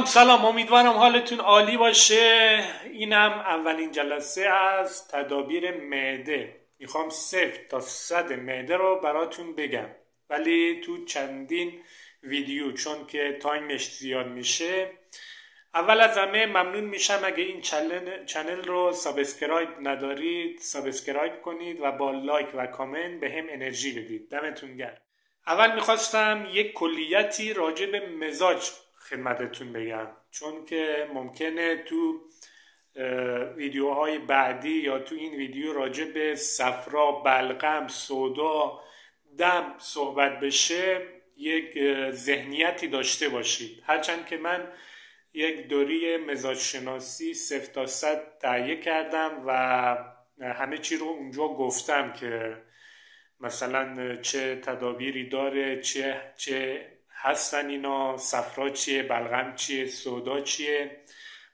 سلام، امیدوارم حالتون عالی باشه. اینم اولین جلسه از تدابیر معده. میخوام 0 تا 100 معده رو براتون بگم، ولی تو چندین ویدیو، چون که تایمش زیاد میشه. اول از همه ممنون میشم اگه این چنل رو سابسکرایب ندارید سابسکرایب کنید و با لایک و کامنت به هم انرژی بدید. دمتون گرم. اول میخواستم یک کلیتی راجع به مزاج خدمتتون بگم، چون که ممکنه تو ویدیوهای بعدی یا تو این ویدیو راجع به صفرا، بلغم، سودا، دم صحبت بشه، یک ذهنیتی داشته باشید. هرچند که من یک دوره مزاج شناسی 0 تا 100 تهیه کردم و همه چی رو اونجا گفتم که مثلا چه تدابیری داره، چه هستن اینا، صفرا چیه، بلغم چیه، سودا چیه،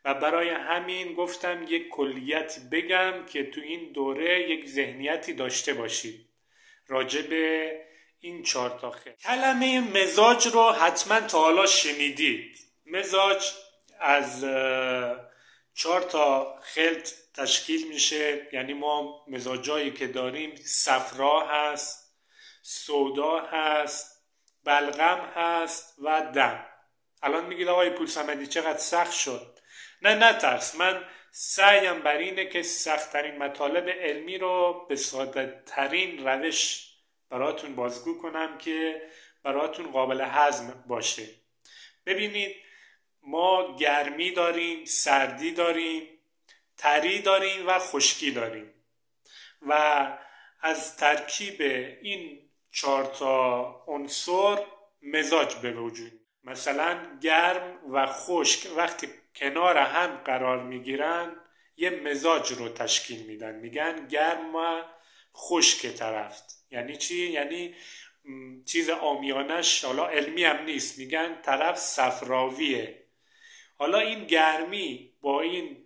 و برای همین گفتم یک کلیتی بگم که تو این دوره یک ذهنیتی داشته باشید راجع به این 4 تا خط. کلمه مزاج رو حتما تا حالا شنیدید. مزاج از 4 تا خلط تشکیل میشه، یعنی ما مزاجایی که داریم صفرا هست، سودا هست، بلغم هست و دم. الان میگید آقای پورصمدی چقدر سخت شد. نه ترس، من سعیم بر اینه که سخت‌ترین مطالب علمی رو به ساده ترین روش براتون بازگو کنم که براتون قابل هضم باشه. ببینید، ما گرمی داریم، سردی داریم، تری داریم و خشکی داریم و از ترکیب این 4 تا عنصر مزاج به وجود. مثلا گرم و خشک وقتی کنار هم قرار میگیرن یه مزاج رو تشکیل میدن، میگن گرم و خشک طرف. یعنی چی؟ یعنی چیز عامیانش، حالا علمی هم نیست، میگن طرف صفراویه. حالا این گرمی با این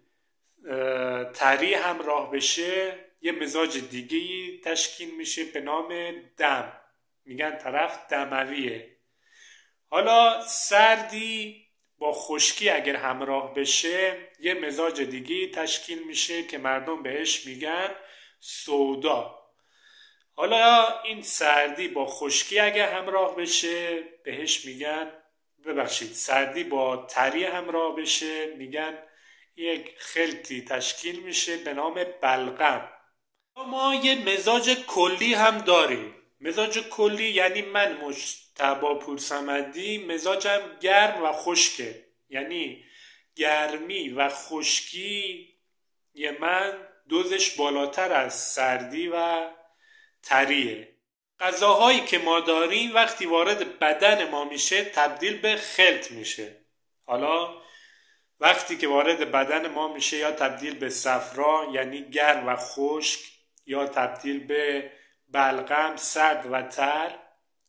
تری همراه بشه یه مزاج دیگه‌ای تشکیل میشه به نام دم، میگن طرف دمویه. حالا سردی با خشکی اگر همراه بشه یه مزاج دیگه‌ای تشکیل میشه که مردم بهش میگن سودا. حالا این سردی با خشکی اگر همراه بشه بهش میگن، سردی با تری همراه بشه میگن یک خلطی تشکیل میشه به نام بلغم. ما یه مزاج کلی هم داریم. مزاج کلی یعنی من مجتبی پورصمدی مزاجم گرم و خشکه، یعنی گرمی و خشکی من دوزش بالاتر از سردی و تریه. غذاهایی که ما داریم وقتی وارد بدن ما میشه تبدیل به خلط میشه. حالا وقتی که وارد بدن ما میشه یا تبدیل به صفرا یعنی گرم و خشک، یا تبدیل به بلغم سرد و تر،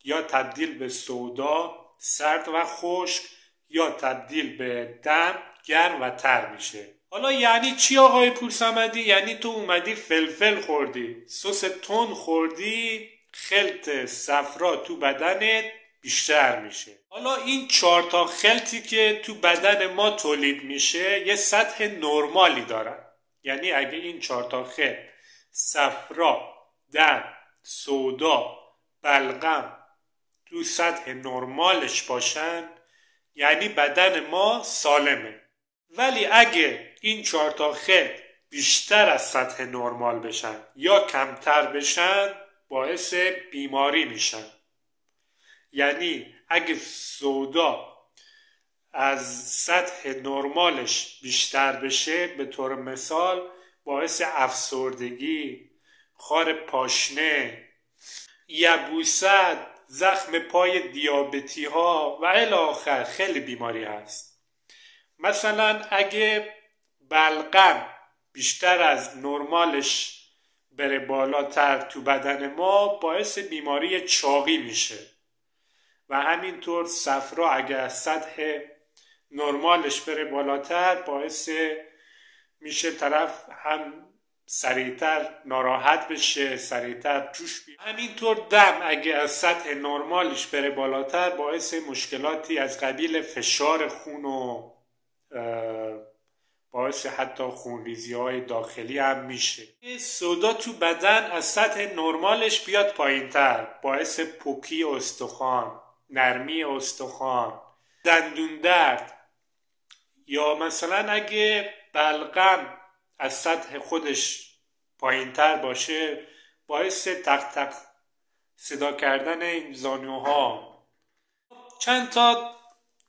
یا تبدیل به سودا سرد و خشک، یا تبدیل به دم گرم و تر میشه. حالا یعنی چی آقای پورصمدی؟ یعنی تو اومدی فلفل خوردی، سس تند خوردی، خلط صفرا تو بدنت بیشتر میشه. حالا این 4 تا خلطی که تو بدن ما تولید میشه یه سطح نرمالی دارن. یعنی اگه این 4 تا خلط صفرا، دم، سودا، بلغم تو سطح نرمالش باشن یعنی بدن ما سالمه. ولی اگه این 4 تا خلط بیشتر از سطح نرمال بشن یا کمتر بشن باعث بیماری میشن. یعنی اگه سودا از سطح نرمالش بیشتر بشه، به طور مثال باعث افسردگی، خار پاشنه، یبوست، زخم پای دیابتی ها و الی آخر خیلی بیماری هست. مثلا اگه بلغم بیشتر از نرمالش بره بالاتر تو بدن ما باعث بیماری چاقی میشه و همینطور صفرا اگه از سطح نرمالش بره بالاتر باعث میشه طرف هم سریعتر ناراحت بشه، سریعتر جوش بیاد. همینطور دم اگه از سطح نرمالش بره بالاتر باعث مشکلاتی از قبیل فشار خون و باعث حتی خونریزی های داخلی هم میشه. سودا تو بدن از سطح نرمالش بیاد پایین تر باعث پوکی استخوان، نرمی استخوان، دندون درد، یا مثلا اگه بلغم از سطح خودش پایین تر باشه باعث تق تق صدا کردن این زانوها. چند تا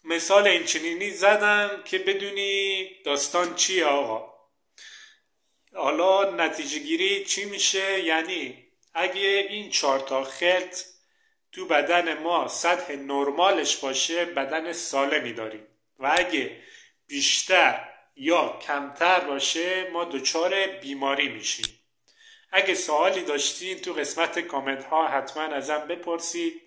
مثال اینچنینی زدم که بدونی داستان چیه آقا. حالا نتیجه گیری چی میشه؟ یعنی اگه این 4 تا خط تو بدن ما سطح نرمالش باشه بدن سالمی داریم و اگه بیشتر یا کمتر باشه ما دچار بیماری میشیم. اگه سوالی داشتین تو قسمت کامنت ها حتما ازم بپرسید.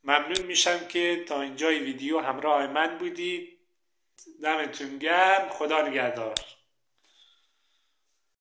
ممنون میشم که تا اینجای ویدیو همراه من بودید. دمتون گرم. خدا نگهدار.